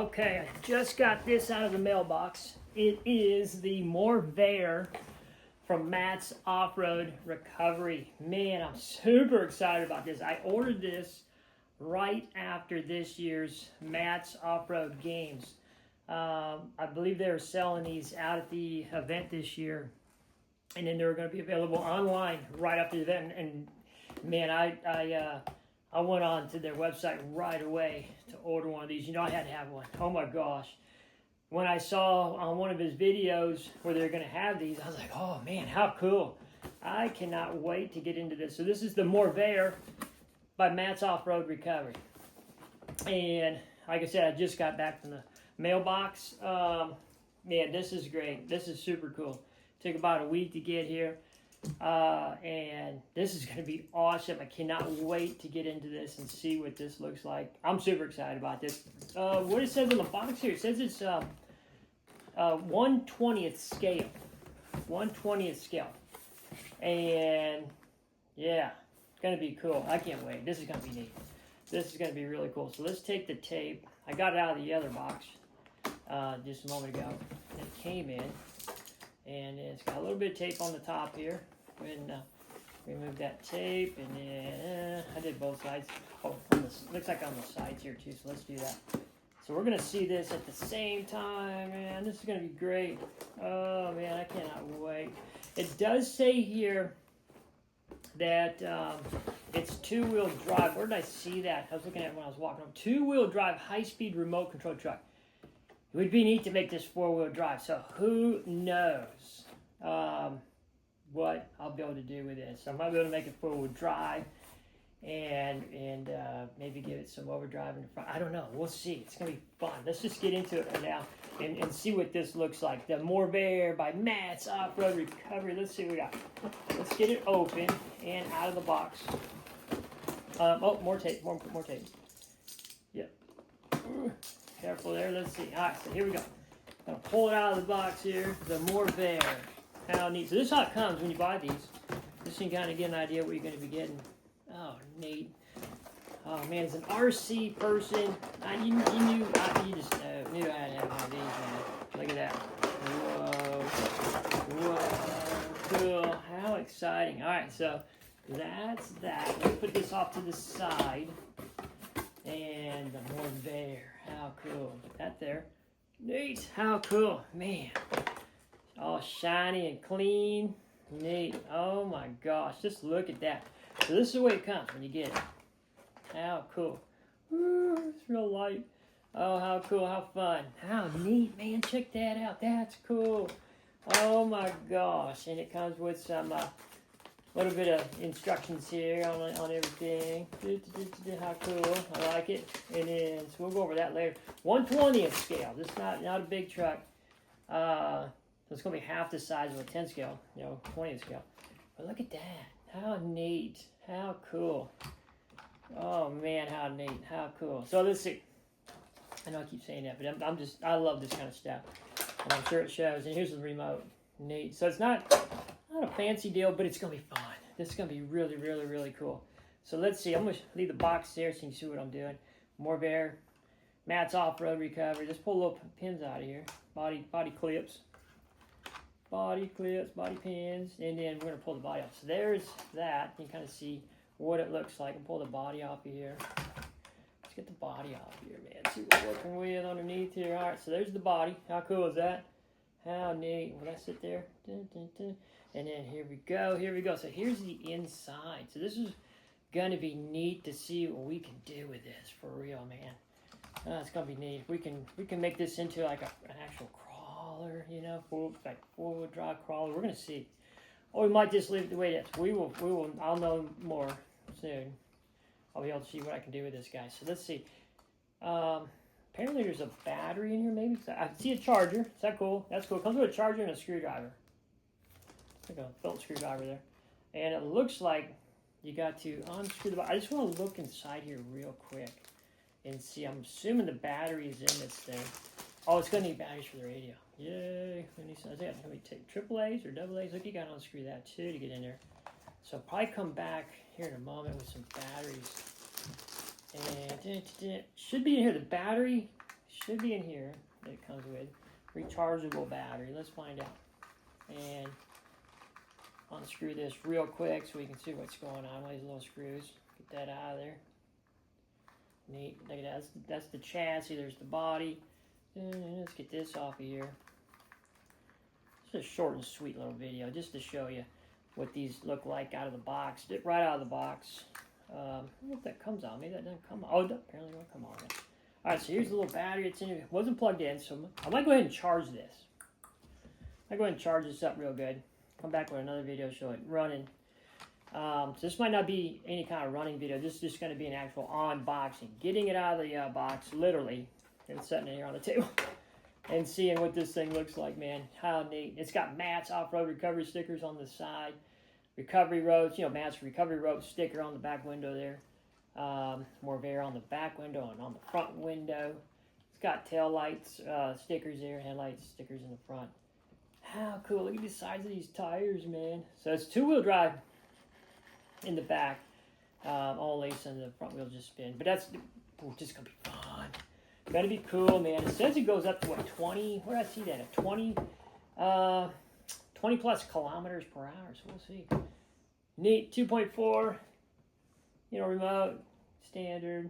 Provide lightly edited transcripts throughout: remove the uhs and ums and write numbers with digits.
Okay, I just got this out of the mailbox. It is the Morrvair from Matt's Off-Road Recovery. Man, I'm super excited about this. I ordered this right after this year's Matt's Off-Road Games. I believe they were selling these out at the event this year, and then they were going to be available online right after the event. And man, I went on to their website right away to order one of these. You know, I had to have one. Oh my gosh. When I saw on one of his videos where they're going to have these, I was like, oh man, how cool. I cannot wait to get into this. So this is the Morrvair by Matt's Off-Road Recovery. And like I said, I just got back from the mailbox. Man, this is great. This is super cool. Took about a week to get here. And this is going to be awesome. I cannot wait to get into this and see what this looks like. I'm super excited about this. What it says on the box here, it says it's 1/20th scale. 1/20th scale. And yeah, it's going to be cool. I can't wait. This is going to be neat. This is going to be really cool. So let's take the tape. I got it out of the other box just a moment ago. It came in. And it's got a little bit of tape on the top here. And remove that tape, and then I did both sides. Oh, looks like on the sides here too. So let's do that. So we're gonna see this at the same time, man. This is gonna be great. Oh man, I cannot wait. It does say here that it's two-wheel drive. Where did I see that? I was looking at it when I was walking up. Two-wheel drive, high-speed remote control truck. It would be neat to make this four-wheel drive, so who knows what I'll be able to do with this. I might be able to make it four-wheel drive and maybe give it some overdrive in the front. I don't know. We'll see. It's going to be fun. Let's just get into it right now and see what this looks like. The Morrvair by Matt's Off-Road Recovery. Let's see what we got. Let's get it open and out of the box. Oh, more tape. More tape. Yep. Careful there. Let's see. All right, so here we go. I'm going to pull it out of the box here. The Morrvair. How neat. So this is how it comes when you buy these. Just so you can kind of get an idea what you're going to be getting. Oh, neat. Oh, man, as an RC person, you just knew I had to have one of these, man. Look at that. Whoa. Cool. How exciting. All right, so that's that. Let's put this off to the side. And the Morrvair. How cool. Put that there. Neat. How cool. Man. All shiny and clean. Neat. Oh my gosh. Just look at that. So this is the way it comes when you get it. How cool. Ooh, it's real light. Oh, how cool. How fun. How neat, man. Check that out. That's cool. Oh my gosh. And it comes with some little bit of instructions here on everything. How cool. I like it. It is. We'll go over that later. 1/20th scale. This is not a big truck. So it's going to be half the size of a 10 scale, 20th scale. But look at that. How neat. How cool. Oh man, how neat. How cool. So let's see. I know I keep saying that, but I love this kind of stuff. And I'm sure it shows. And here's the remote. Neat. So it's not a fancy deal, but it's going to be fun. This is going to be really, really, really cool. So let's see. I'm going to leave the box there so you can see what I'm doing. Morrvair, Matt's Off-Road Recovery. Just pull little pins out of here. Body clips. Body clips, body pins. And then we're going to pull the body off. So there's that. You can kind of see what it looks like. And pull the body off of here. Let's get the body off here, man. See what we're working with underneath here. All right, so there's the body. How cool is that? How neat. Will that sit there? Dun, dun, dun. And then here we go. Here we go. So here's the inside. So this is going to be neat to see what we can do with this for real, man. It's going to be neat. We can make this into like an actual crawler, four-wheel drive crawler. We're going to see. Or we might just leave it the way it is. We will. I'll know more soon. I'll be able to see what I can do with this guy. So let's see. Apparently there's a battery in here, maybe. I see a charger. Is that cool? That's cool. It comes with a charger and a screwdriver. Like a belt screwdriver there. And it looks like you got to unscrew the bottom. I just want to look inside here real quick and see. I'm assuming the battery is in this thing. Oh, it's going to need batteries for the radio. Yay. I think it's going to be AAAs or AA's. Look, you got to unscrew that too to get in there. So I'll probably come back here in a moment with some batteries. And should be in here. The battery should be in here that it comes with. Rechargeable battery. Let's find out. And unscrew this real quick so we can see what's going on with these little screws. Get that out of there. Neat. Look at that. That's the chassis. There's the body. And let's get this off of here. It's a short and sweet little video just to show you what these look like out of the box. Right out of the box. I don't know if that comes out. Maybe that doesn't come out. Oh, it apparently won't come on. Alright, so here's the little battery. It's in here. It wasn't plugged in, so I might go ahead and charge this. I go ahead and charge this up real good. Come back with another video showing it running. So this might not be any kind of running video. This is just going to be an actual unboxing. Getting it out of the box, literally, and setting it here on the table. And seeing what this thing looks like, man. How neat. It's got Matt's off-road recovery stickers on the side. Recovery ropes, you know, Matt's recovery rope sticker on the back window there. Morrvair on the back window and on the front window. It's got tail lights, stickers there, headlights, stickers in the front. How cool. Look at the size of these tires, man. So it's two-wheel drive in the back only, so the front wheel just spin. But that's just going to be fun. Gotta be cool, man. It says it goes up to, what, 20? Where did I see that? At 20 plus kilometers per hour, so we'll see. Neat. 2.4. You know, remote, standard.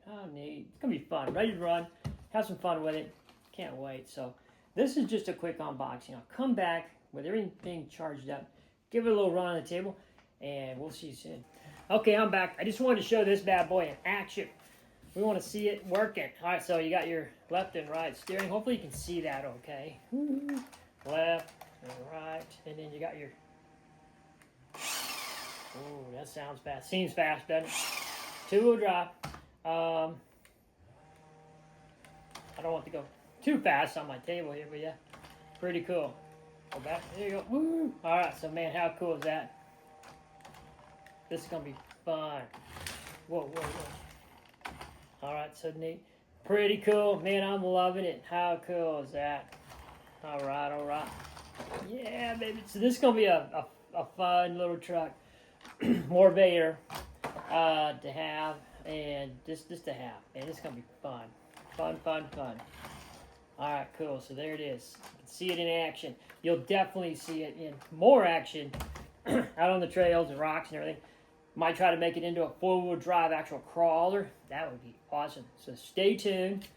Oh, neat. It's going to be fun. Ready to run. Have some fun with it. Can't wait. So, this is just a quick unboxing. I'll come back with everything charged up. Give it a little run on the table. And we'll see you soon. Okay, I'm back. I just wanted to show this bad boy in action. We want to see it working. All right, so you got your left and right steering. Hopefully you can see that okay. Left and right. And then you got your... Oh, that sounds fast. Seems fast, doesn't it? Two-wheel drive. I don't want to go too fast on my table here, but yeah, pretty cool. Go back. There you go. Woo! All right, so man, how cool is that? This is gonna be fun. Whoa, whoa, whoa! All right, so neat. Pretty cool, man. I'm loving it. How cool is that? All right, all right. Yeah, baby. So this is gonna be a fun little truck. Morrvair to have, and just to have, and it's gonna be fun. Fun. All right, cool. So there it is. You can see it in action. You'll definitely see it in more action out on the trails and rocks and everything. Might try to make it into a four-wheel drive actual crawler. That would be awesome. So stay tuned.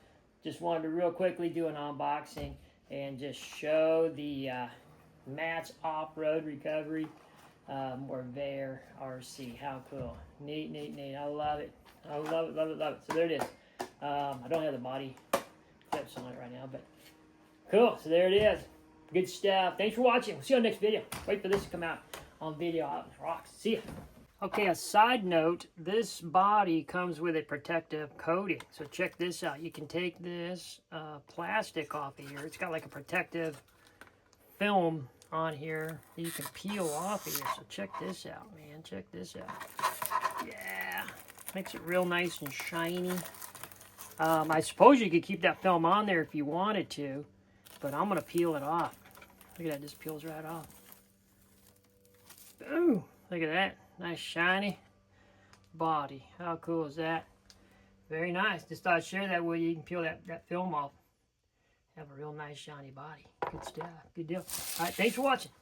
Just wanted to real quickly do an unboxing and just show the Matt's off-road recovery Morrvair RC. How cool. Neat. I love it. I love it. So there it is. I don't have the body clips on it right now, but cool. So there it is. Good stuff. Thanks for watching. We'll see you on the next video. Wait for this to come out on video out in the rocks. See ya. Okay, a side note, this body comes with a protective coating. So check this out. You can take this plastic off of here. It's got like a protective film on here you can peel off of here. So check this out, man. Check this out. Yeah. Makes it real nice and shiny. I suppose you could keep that film on there if you wanted to, but I'm going to peel it off. Look at that. Just peels right off. Ooh, look at that. Nice shiny body. How cool is that? Very nice. Just thought I'd share that with you. You can peel that film off. Have a real nice shiny body. Good stuff. Good deal. All right, thanks for watching.